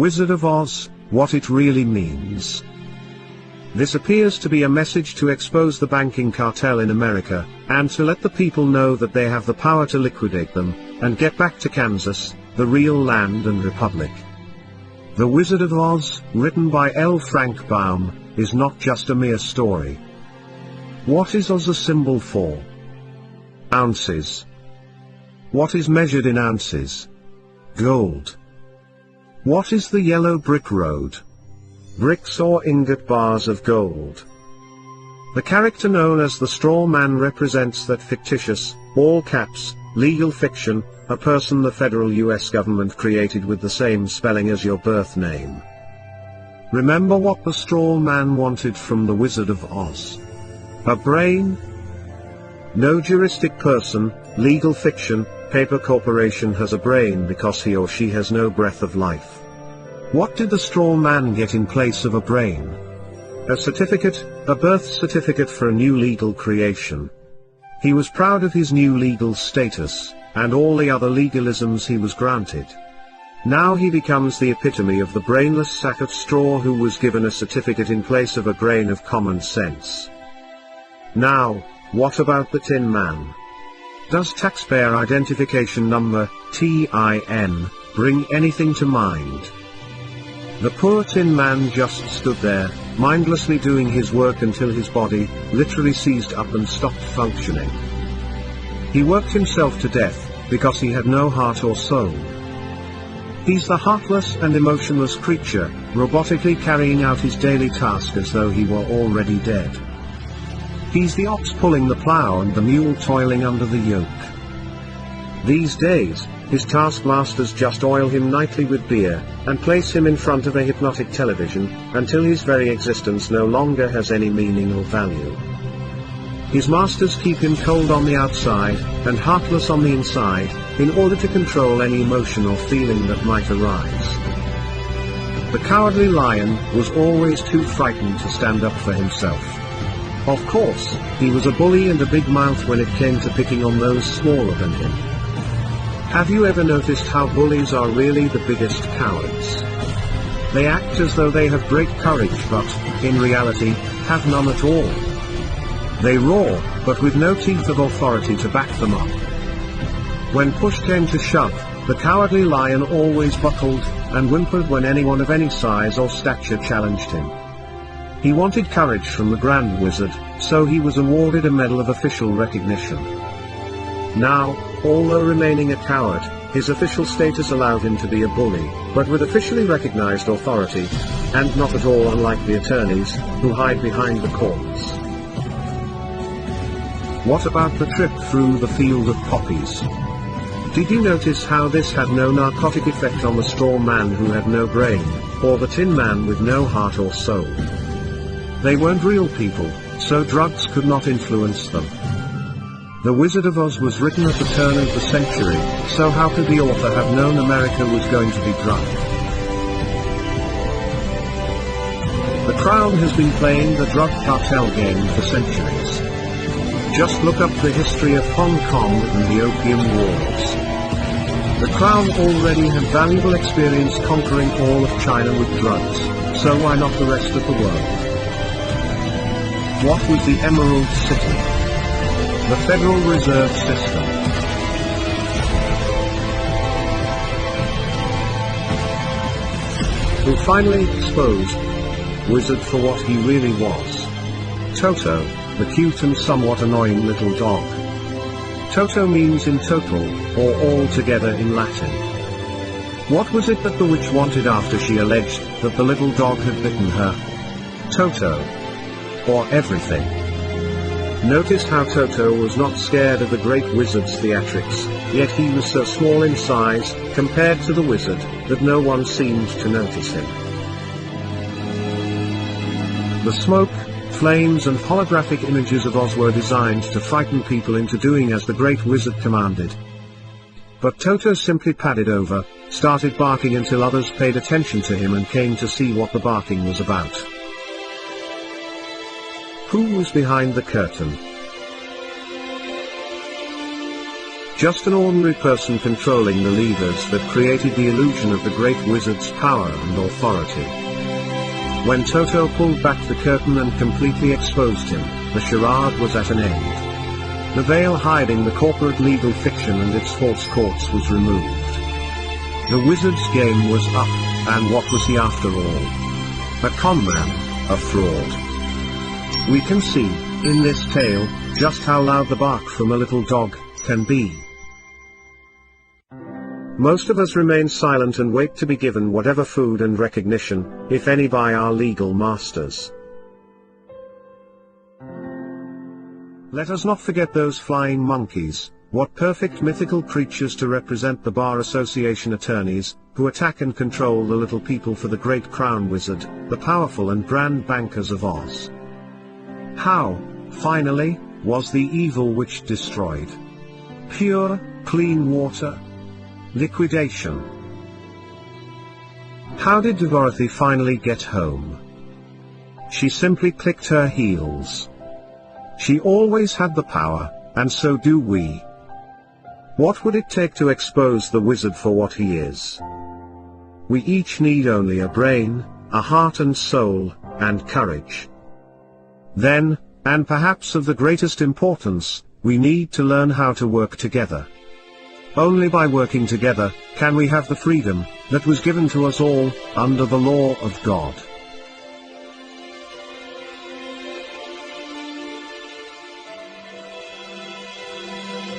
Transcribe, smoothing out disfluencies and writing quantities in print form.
Wizard of Oz, what it really means. This appears to be a message to expose the banking cartel in America, and to let the people know that they have the power to liquidate them, and get back to Kansas, the real land and republic. The Wizard of Oz, written by L. Frank Baum, is not just a mere story. What is Oz a symbol for? Ounces. What is measured in ounces? Gold. What is the yellow brick road? Bricks or ingot bars of gold. The character known as the straw man represents that fictitious, all caps, legal fiction, a person the federal US government created with the same spelling as your birth name. Remember what the straw man wanted from the Wizard of Oz? A brain? No juristic person, legal fiction, paper corporation has a brain because he or she has no breath of life. What did the straw man get in place of a brain? A certificate, a birth certificate for a new legal creation. He was proud of his new legal status, and all the other legalisms he was granted. Now he becomes the epitome of the brainless sack of straw who was given a certificate in place of a grain of common sense. Now, what about the Tin Man? Does taxpayer identification number, TIN, bring anything to mind? The poor Tin Man just stood there, mindlessly doing his work until his body, literally seized up and stopped functioning. He worked himself to death, because he had no heart or soul. He's the heartless and emotionless creature, robotically carrying out his daily task as though he were already dead. He's the ox pulling the plow and the mule toiling under the yoke. These days, his taskmasters just oil him nightly with beer, and place him in front of a hypnotic television, until his very existence no longer has any meaning or value. His masters keep him cold on the outside, and heartless on the inside, in order to control any emotion or feeling that might arise. The Cowardly Lion was always too frightened to stand up for himself. Of course, he was a bully and a big mouth when it came to picking on those smaller than him. Have you ever noticed how bullies are really the biggest cowards? They act as though they have great courage but, in reality, have none at all. They roar, but with no teeth of authority to back them up. When push came to shove, the Cowardly Lion always buckled, and whimpered when anyone of any size or stature challenged him. He wanted courage from the Grand Wizard, so he was awarded a medal of official recognition. Now, although remaining a coward, his official status allowed him to be a bully, but with officially recognized authority, and not at all unlike the attorneys, who hide behind the courts. What about the trip through the field of poppies? Did you notice how this had no narcotic effect on the straw man who had no brain, or the Tin Man with no heart or soul? They weren't real people, so drugs could not influence them. The Wizard of Oz was written at the turn of the century, so how could the author have known America was going to be drunk? The Crown has been playing the drug cartel game for centuries. Just look up the history of Hong Kong and the Opium Wars. The Crown already had valuable experience conquering all of China with drugs, so why not the rest of the world? What was the Emerald City? The Federal Reserve System. Who finally exposed Wizard for what he really was. Toto, the cute and somewhat annoying little dog. Toto means in total, or altogether in Latin. What was it that the witch wanted after she alleged that the little dog had bitten her? Toto. Or everything. Notice how Toto was not scared of the great wizard's theatrics, yet he was so small in size, compared to the wizard, that no one seemed to notice him. The smoke, flames and holographic images of Oz were designed to frighten people into doing as the great wizard commanded. But Toto simply padded over, started barking until others paid attention to him and came to see what the barking was about. Who was behind the curtain? Just an ordinary person controlling the levers that created the illusion of the great wizard's power and authority. When Toto pulled back the curtain and completely exposed him, the charade was at an end. The veil hiding the corporate legal fiction and its false courts was removed. The wizard's game was up, and what was he after all? A conman, a fraud. We can see, in this tale, just how loud the bark from a little dog can be. Most of us remain silent and wait to be given whatever food and recognition, if any, by our legal masters. Let us not forget those flying monkeys, what perfect mythical creatures to represent the Bar Association attorneys, who attack and control the little people for the great crown wizard, the powerful and grand bankers of Oz. How, finally, was the evil witch destroyed? Pure, clean water? Liquidation. How did Dorothy finally get home? She simply clicked her heels. She always had the power, and so do we. What would it take to expose the wizard for what he is? We each need only a brain, a heart and soul, and courage. Then, and perhaps of the greatest importance, we need to learn how to work together. Only by working together, can we have the freedom that was given to us all, under the law of God.